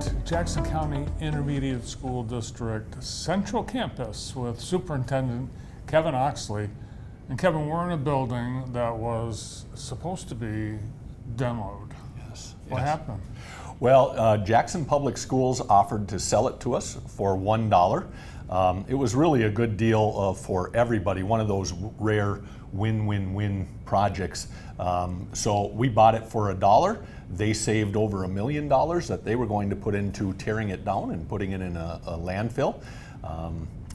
at Jackson County Intermediate School District Central Campus with Superintendent Kevin Oxley. And Kevin, we're in a building that was supposed to be demoed. Yes. What happened? Well, Jackson Public Schools offered to sell it to us for $1. It was really a good deal for everybody, one of those rare win-win-win projects. So we bought it for $1. They saved over $1 million that they were going to put into tearing it down and putting it in a landfill.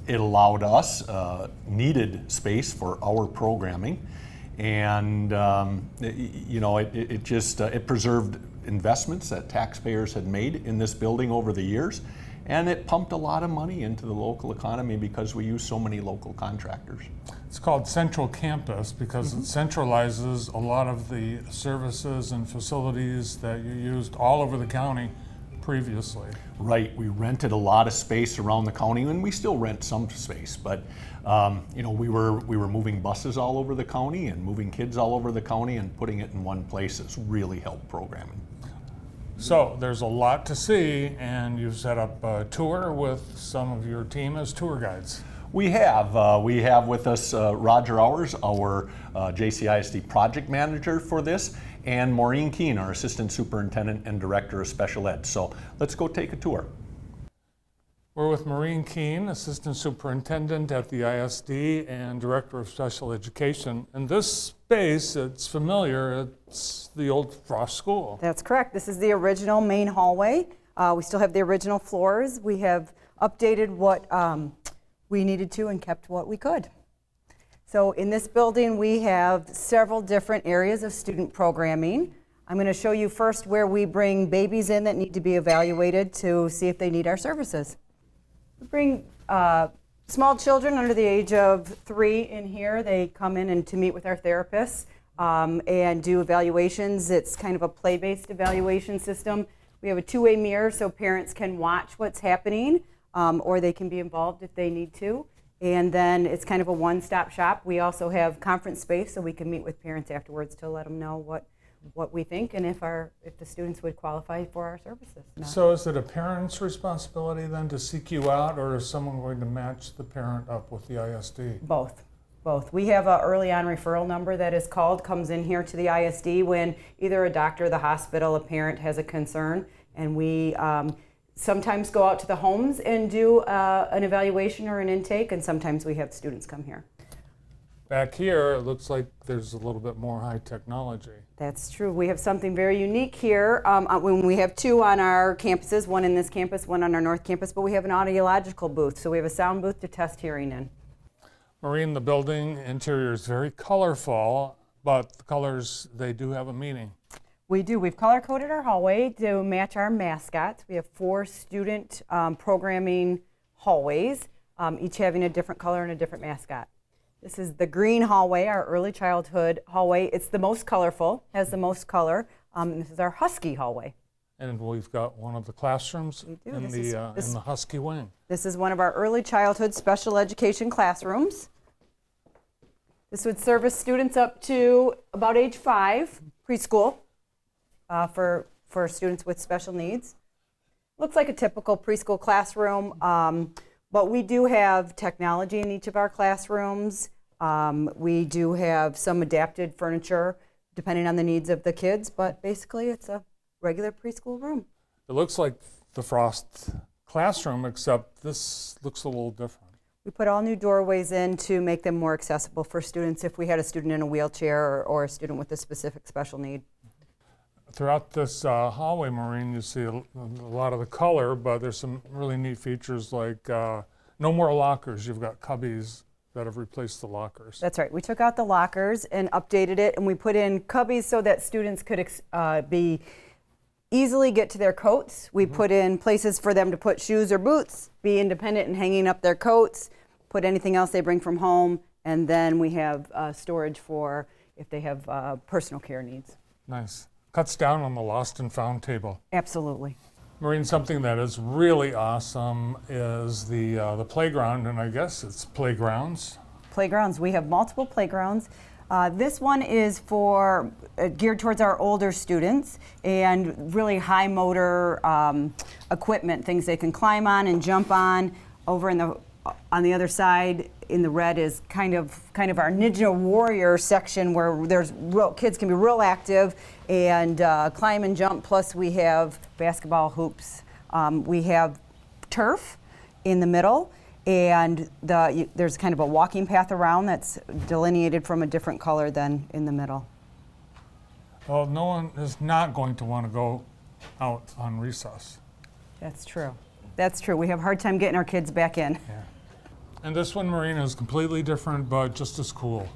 It allowed us needed space for our programming, and it preserved investments that taxpayers had made in this building over the years, and it pumped a lot of money into the local economy because we use so many local contractors. It's called Central Campus because it centralizes a lot of the services and facilities that you used all over the county previously. Right, we rented a lot of space around the county, and we still rent some space, but we were moving buses all over the county and moving kids all over the county, and putting it in one place has really helped programming. So there's a lot to see, and you've set up a tour with some of your team as tour guides. We have with us Roger Hours, our JCISD project manager for this, and Maureen Keene, our assistant superintendent and director of special ed. So let's go take a tour. We're with Maureen Keene, assistant superintendent at the ISD and director of special education. In this space, it's familiar, it's the old Frost School. That's correct. This is the original main hallway. We still have the original floors. We have updated what we needed to and kept what we could. So in this building, we have several different areas of student programming. I'm going to show you first where we bring babies in that need to be evaluated to see if they need our services. We bring small children under the age of 3 in here. They come in and to meet with our therapists and do evaluations. It's kind of a play-based evaluation system. We have a two-way mirror so parents can watch what's happening or they can be involved if they need to. And then it's kind of a one-stop shop. We also have conference space so we can meet with parents afterwards to let them know what we think and if the students would qualify for our services. So is it a parent's responsibility then to seek you out, or is someone going to match the parent up with the ISD? Both. We have an early on referral number that is called, comes in here to the ISD when either a doctor, the hospital, a parent has a concern, and we sometimes go out to the homes and do an evaluation or an intake, and sometimes we have students come here. Back here, it looks like there's a little bit more high technology. That's true. We have something very unique here. When we have 2 on our campuses, one in this campus, one on our north campus, but we have an audiological booth, so we have a sound booth to test hearing in. Maureen, the building interior is very colorful, but the colors, they do have a meaning. We do. We've color-coded our hallway to match our mascots. We have 4 student programming hallways, each having a different color and a different mascot. This is the green hallway, our early childhood hallway. It's the most colorful, has the most color. This is our Husky hallway. And we've got one of the classrooms in the Husky wing. This is one of our early childhood special education classrooms. This would service students up to about age 5, preschool, for students with special needs. Looks like a typical preschool classroom, but we do have technology in each of our classrooms. We do have some adapted furniture depending on the needs of the kids, but basically it's a regular preschool room. It looks like the Frost classroom, except this looks a little different. We put all new doorways in to make them more accessible for students if we had a student in a wheelchair or a student with a specific special need. Throughout this hallway, Maureen, you see a lot of the color, but there's some really neat features like no more lockers. You've got cubbies that have replaced the lockers. That's right. We took out the lockers and updated it, and we put in cubbies so that students could easily get to their coats. We put in places for them to put shoes or boots, be independent in hanging up their coats, put anything else they bring from home, and then we have storage for if they have personal care needs. Nice. Cuts down on the lost and found table. Absolutely. Maureen, something that is really awesome is the playground, and I guess it's playgrounds. Playgrounds. We have multiple playgrounds. This one is for geared towards our older students and really high motor equipment, things they can climb on and jump on. Over on the other side in the red is kind of our Ninja Warrior section where kids can be real active and climb and jump. Plus we have basketball hoops. We have turf in the middle, and there's kind of a walking path around that's delineated from a different color than in the middle. Well, no one is not going to want to go out on recess. That's true. That's true. We have a hard time getting our kids back in. Yeah. And this one, Marina, is completely different, but just as cool.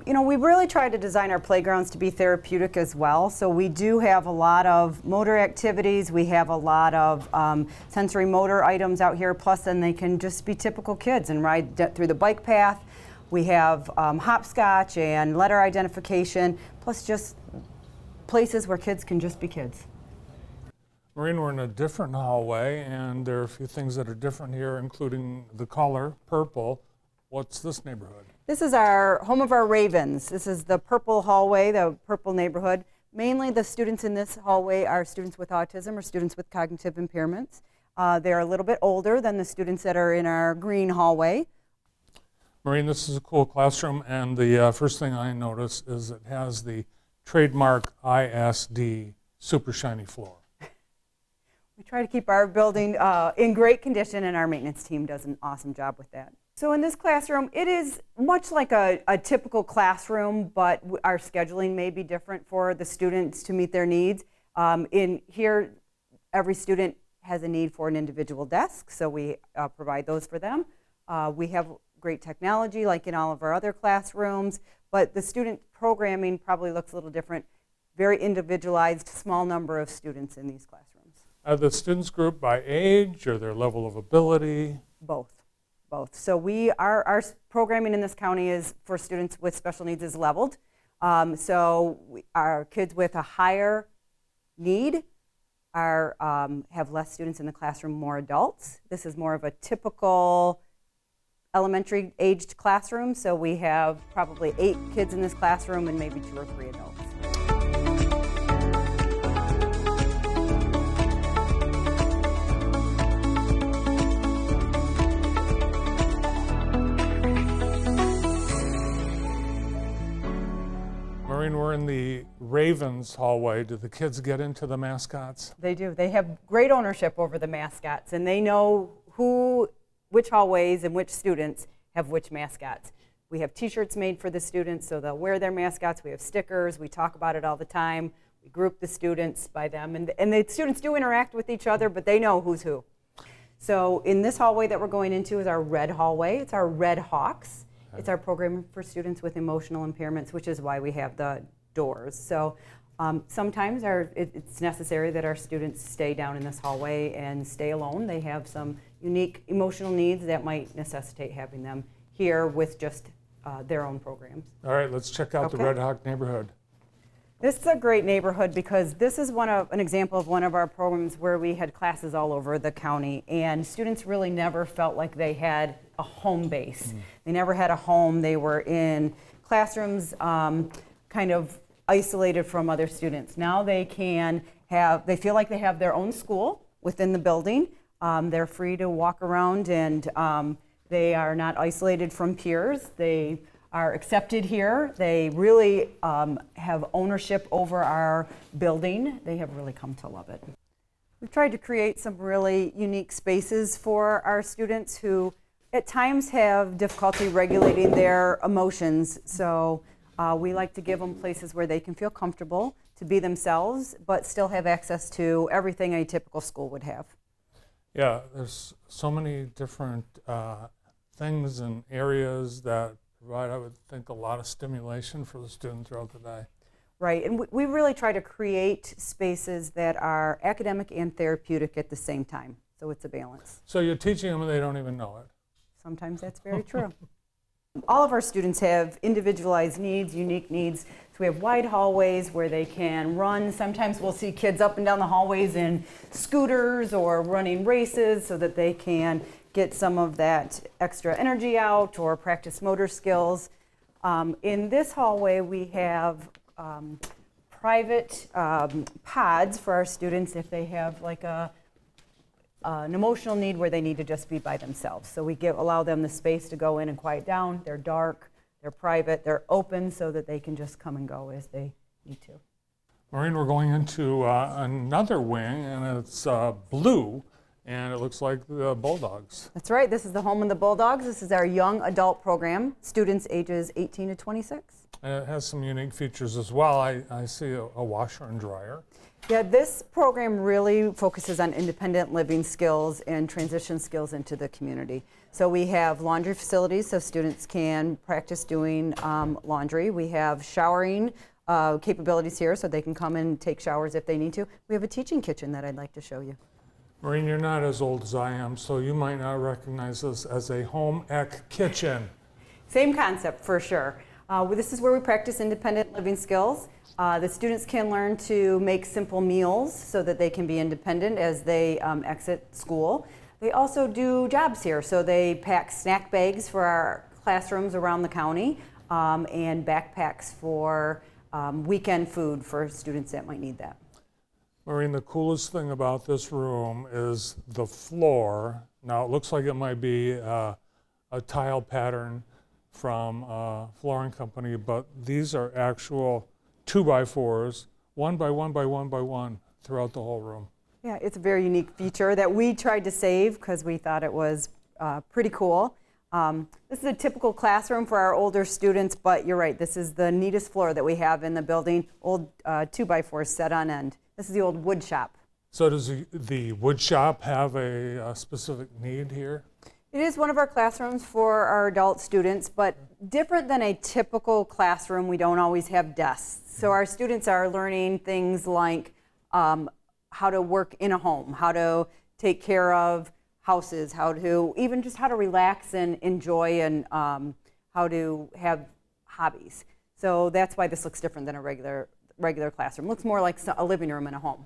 We really try to design our playgrounds to be therapeutic as well. So we do have a lot of motor activities. We have a lot of sensory motor items out here. Plus, then they can just be typical kids and ride through the bike path. We have hopscotch and letter identification, plus just places where kids can just be kids. Marina, we're in a different hallway, and there are a few things that are different here, including the color, purple. What's this neighborhood? This is our home of our Ravens. This is the purple hallway, the purple neighborhood. Mainly the students in this hallway are students with autism or students with cognitive impairments. They're a little bit older than the students that are in our green hallway. Marina, this is a cool classroom, and the first thing I notice is it has the trademark ISD super shiny floor. We try to keep our building in great condition, and our maintenance team does an awesome job with that. So in this classroom, it is much like a typical classroom, but our scheduling may be different for the students to meet their needs. In here, every student has a need for an individual desk, so we provide those for them. We have great technology like in all of our other classrooms, but the student programming probably looks a little different. Very individualized, small number of students in these classrooms. Are the students grouped by age or their level of ability? Both. So our programming in this county is for students with special needs is leveled. Our kids with a higher need have less students in the classroom, more adults. This is more of a typical elementary aged classroom. So we have probably 8 kids in this classroom and maybe 2 or 3 adults. We're in the Ravens hallway. Do the kids get into the mascots? They do. They have great ownership over the mascots, and they know which hallways and which students have which mascots. We have t-shirts made for the students, so they'll wear their mascots. We have stickers. We talk about it all the time. We group the students by them, and the students do interact with each other, but they know who's who. So in this hallway that we're going into is our red hallway. It's our Red Hawks. It's our program for students with emotional impairments, which is why we have the doors. So sometimes it's necessary that our students stay down in this hallway and stay alone. They have some unique emotional needs that might necessitate having them here with just their own programs. All right, let's check out the Red Hawk neighborhood. This is a great neighborhood because this is an example of one of our programs where we had classes all over the county, and students really never felt like they had a home base. They never had a home. They were in classrooms kind of isolated from other students. Now they feel like they have their own school within the building. They're free to walk around, and they are not isolated from peers. They are accepted here. They really have ownership over our building. They have really come to love it. We've tried to create some really unique spaces for our students who at times have difficulty regulating their emotions. So we like to give them places where they can feel comfortable to be themselves, but still have access to everything a typical school would have. Yeah, there's so many different things and areas that provide, I would think, a lot of stimulation for the student throughout the day. Right, and we really try to create spaces that are academic and therapeutic at the same time, so it's a balance. So you're teaching them and they don't even know it. Sometimes that's very true. All of our students have individualized needs, unique needs. So we have wide hallways where they can run. Sometimes we'll see kids up and down the hallways in scooters or running races so that they can get some of that extra energy out or practice motor skills. In this hallway, we have private pods for our students if they have like an emotional need where they need to just be by themselves. So we allow them the space to go in and quiet down. They're dark, they're private, they're open so that they can just come and go as they need to. Maureen, we're going into another wing, and it's blue, and it looks like the Bulldogs. That's right, this is the home of the Bulldogs. This is our young adult program, students ages 18 to 26. And it has some unique features as well. I see a washer and dryer. Yeah, this program really focuses on independent living skills and transition skills into the community. So we have laundry facilities so students can practice doing laundry. We have showering capabilities here so they can come and take showers if they need to. We have a teaching kitchen that I'd like to show you. Maureen, you're not as old as I am, so you might not recognize this as a home ec kitchen. Same concept for sure. This is where we practice independent living skills. The students can learn to make simple meals so that they can be independent as they exit school. They also do jobs here, so they pack snack bags for our classrooms around the county and backpacks for weekend food for students that might need that. Maureen, the coolest thing about this room is the floor. Now, it looks like it might be a tile pattern from a flooring company, but these are actual 2x4s, 1 by 1 by 1 by 1 throughout the whole room. Yeah, it's a very unique feature that we tried to save because we thought it was pretty cool. This is a typical classroom for our older students, but you're right, this is the neatest floor that we have in the building, old 2x4s set on end. This is the old wood shop. So does the wood shop have a specific need here? It is one of our classrooms for our adult students, but different than a typical classroom, we don't always have desks. So our students are learning things like how to work in a home, how to take care of houses, how to relax and enjoy, and how to have hobbies. So that's why this looks different than a regular classroom. It looks more like a living room in a home.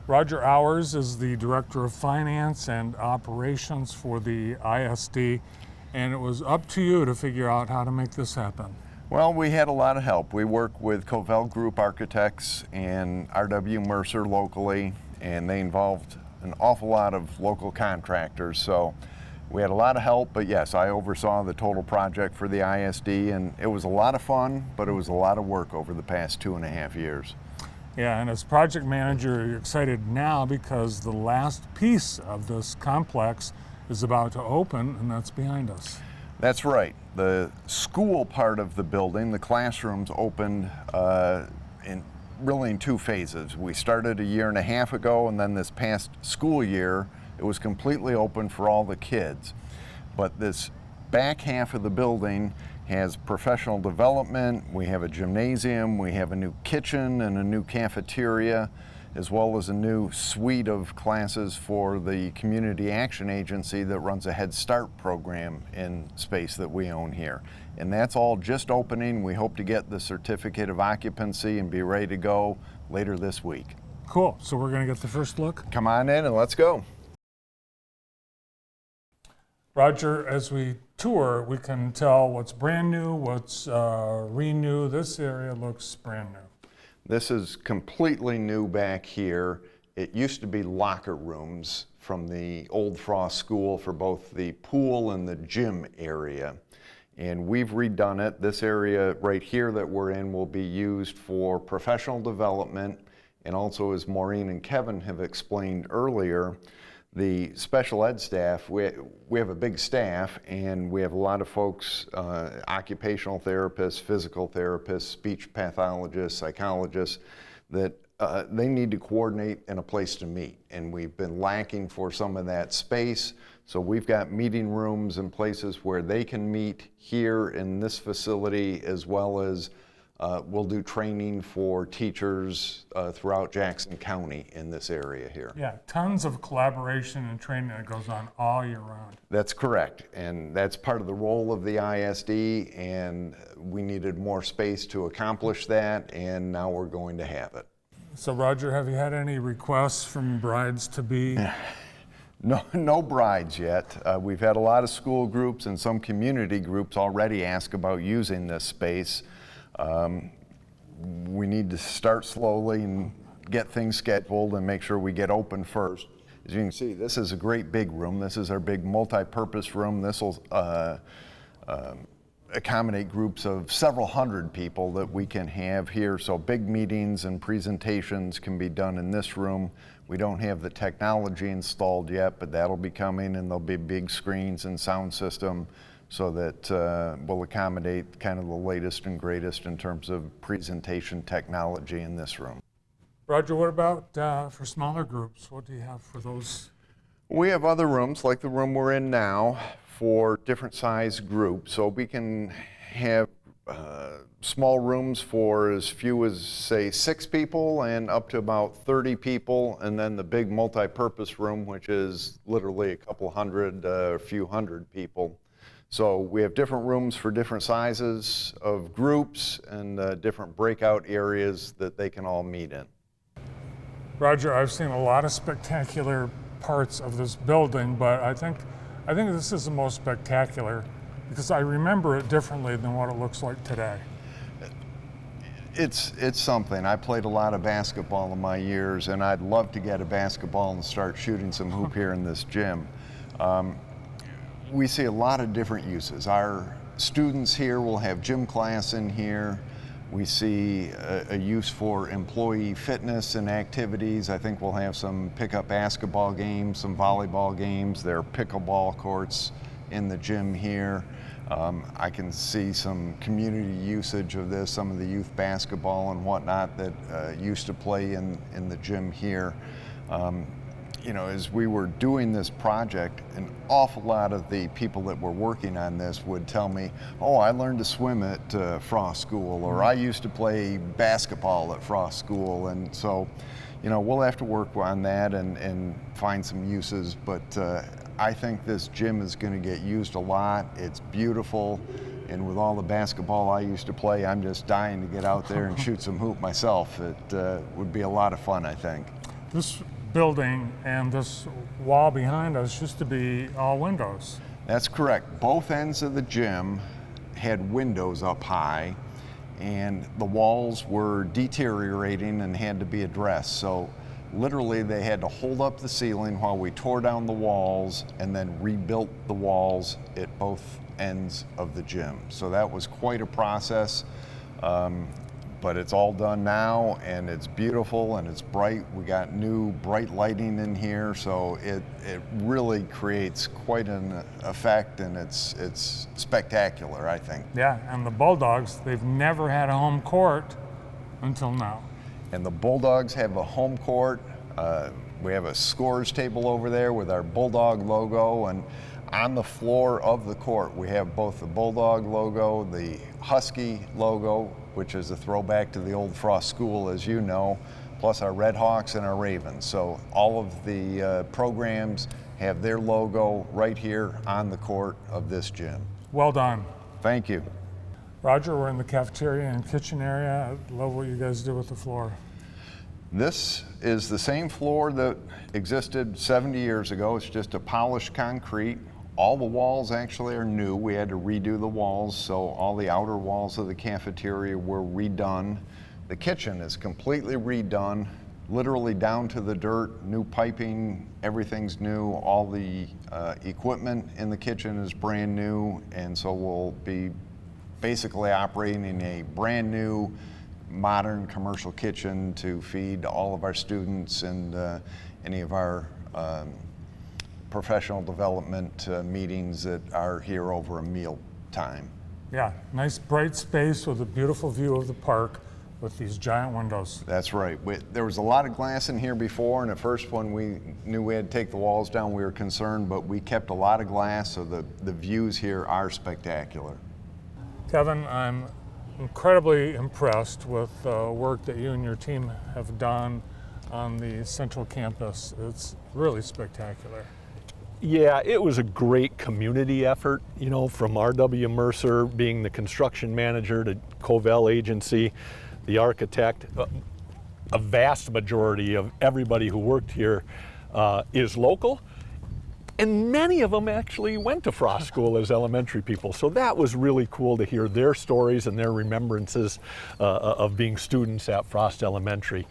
Roger Hours is the Director of Finance and Operations for the ISD, and it was up to you to figure out how to make this happen. Well, we had a lot of help. We work with Covell Group Architects and R.W. Mercer locally, and they involved an awful lot of local contractors. So we had a lot of help, but yes, I oversaw the total project for the ISD, and it was a lot of fun, but it was a lot of work over the past 2.5 years. Yeah, and as project manager, you're excited now because the last piece of this complex is about to open, and that's behind us. That's right. The school part of the building, the classrooms, opened in 2 phases. We started 1.5 years ago, and then this past school year, it was completely open for all the kids. But this back half of the building has professional development, we have a gymnasium, we have a new kitchen and a new cafeteria, as well as a new suite of classes for the community action agency that runs a Head Start program in space that we own here. And that's all just opening. We hope to get the certificate of occupancy and be ready to go later this week. Cool, so we're gonna get the first look. Come on in and let's go. Roger, as we tour, we can tell what's brand new, what's renew. This area looks brand new. This is completely new back here. It used to be locker rooms from the old Frost School for both the pool and the gym area. And we've redone it. This area right here that we're in will be used for professional development, and also, as Maureen and Kevin have explained earlier, the special ed staff, we have a big staff, and we have a lot of folks, occupational therapists, physical therapists, speech pathologists, psychologists, that they need to coordinate in a place to meet. And we've been lacking for some of that space. So we've got meeting rooms and places where they can meet here in this facility, as well as we'll do training for teachers throughout Jackson County in this area here. Yeah, tons of collaboration and training that goes on all year round. That's correct, and that's part of the role of the ISD, and we needed more space to accomplish that, and now we're going to have it. So Roger, have you had any requests from brides to be? No brides yet. We've had a lot of school groups and some community groups already ask about using this space. We need to start slowly and get things scheduled and make sure we get open first. As you can see, this is a great big room. This is our big multi-purpose room. This will accommodate groups of several hundred people that we can have here. So big meetings and presentations can be done in this room. We don't have the technology installed yet, but that'll be coming, and there'll be big screens and sound system so that we'll accommodate kind of the latest and greatest in terms of presentation technology in this room. Roger, what about for smaller groups? What do you have for those? We have other rooms, like the room we're in now, for different size groups. So we can have small rooms for as few as, say, 6 people and up to about 30 people, and then the big multi-purpose room, which is literally a couple hundred, a few hundred people. So we have different rooms for different sizes of groups and different breakout areas that they can all meet in. Roger, I've seen a lot of spectacular parts of this building, but I think this is the most spectacular because I remember it differently than what it looks like today. It's something. I played a lot of basketball in my years, and I'd love to get a basketball and start shooting some hoop here in this gym. We see a lot of different uses. Our students here will have gym class in here. We see a use for employee fitness and activities. I think we'll have some pickup basketball games, some volleyball games. There are pickleball courts in the gym here. I can see some community usage of this, some of the youth basketball and whatnot that used to play in the gym here. You know, as we were doing this project, an awful lot of the people that were working on this would tell me, oh, I learned to swim at Frost School, or I used to play basketball at Frost School. And so, you know, we'll have to work on that and find some uses, but I think this gym is going to get used a lot. It's beautiful, and with all the basketball I used to play, I'm just dying to get out there and shoot some hoop myself. It would be a lot of fun, I think. This building and this wall behind us used to be all windows. That's correct. Both ends of the gym had windows up high, and the walls were deteriorating and had to be addressed. So literally they had to hold up the ceiling while we tore down the walls and then rebuilt the walls at both ends of the gym. So that was quite a process. But it's all done now, and it's beautiful and it's bright. We got new bright lighting in here, so it really creates quite an effect, and it's spectacular, I think. Yeah, and the Bulldogs, they've never had a home court until now. And the Bulldogs have a home court. We have a scores table over there with our Bulldog logo, and on the floor of the court we have both the Bulldog logo, the Husky logo, which is a throwback to the old Frost School, as you know, plus our Red Hawks and our Ravens. So all of the programs have their logo right here on the court of this gym. Well done. Thank you. Roger, we're in the cafeteria and kitchen area. I love what you guys do with the floor. This is the same floor that existed 70 years ago. It's just a polished concrete. All the walls actually are new. We had to redo the walls, so all the outer walls of the cafeteria were redone. The kitchen is completely redone, literally down to the dirt, new piping, everything's new. All the equipment in the kitchen is brand new, and so we'll be basically operating in a brand new, modern commercial kitchen to feed all of our students and any of our professional development meetings that are here over a meal time. Yeah, nice bright space with a beautiful view of the park with these giant windows. That's right. There was a lot of glass in here before, and at first when we knew we had to take the walls down, we were concerned, but we kept a lot of glass, so the views here are spectacular. Kevin, I'm incredibly impressed with the work that you and your team have done on the Central Campus. It's really spectacular. Yeah, it was a great community effort, you know, from R.W. Mercer being the construction manager to Covell Agency, the architect. A vast majority of everybody who worked here is local, And many of them actually went to Frost School as elementary people. So that was really cool to hear their stories and their remembrances of being students at Frost Elementary.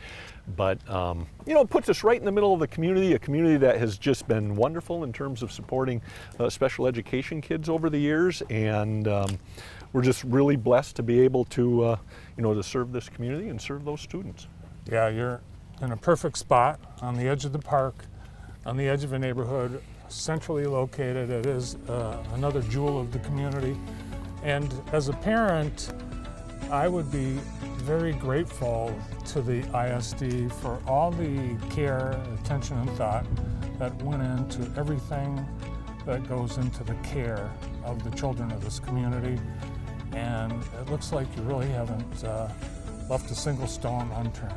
But, you know, it puts us right in the middle of the community, a community that has just been wonderful in terms of supporting special education kids over the years. And we're just really blessed to be able to, you know, to serve this community and serve those students. Yeah, you're in a perfect spot on the edge of the park, on the edge of a neighborhood, centrally located. It is another jewel of the community. And as a parent, I would be very grateful to the ISD for all the care, attention, and thought that went into everything that goes into the care of the children of this community. And it looks like you really haven't left a single stone unturned.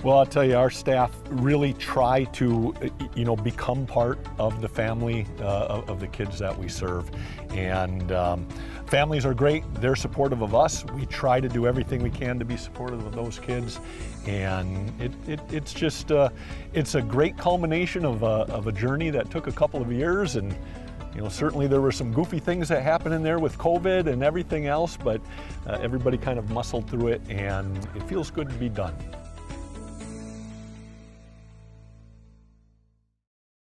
Well, I'll tell you, our staff really try to, you know, become part of the family of the kids that we serve. And families are great. They're supportive of us. We try to do everything we can to be supportive of those kids. And it's just, it's a great culmination of a journey that took a couple of years. And you know, certainly there were some goofy things that happened in there with COVID and everything else, but everybody kind of muscled through it, and it feels good to be done.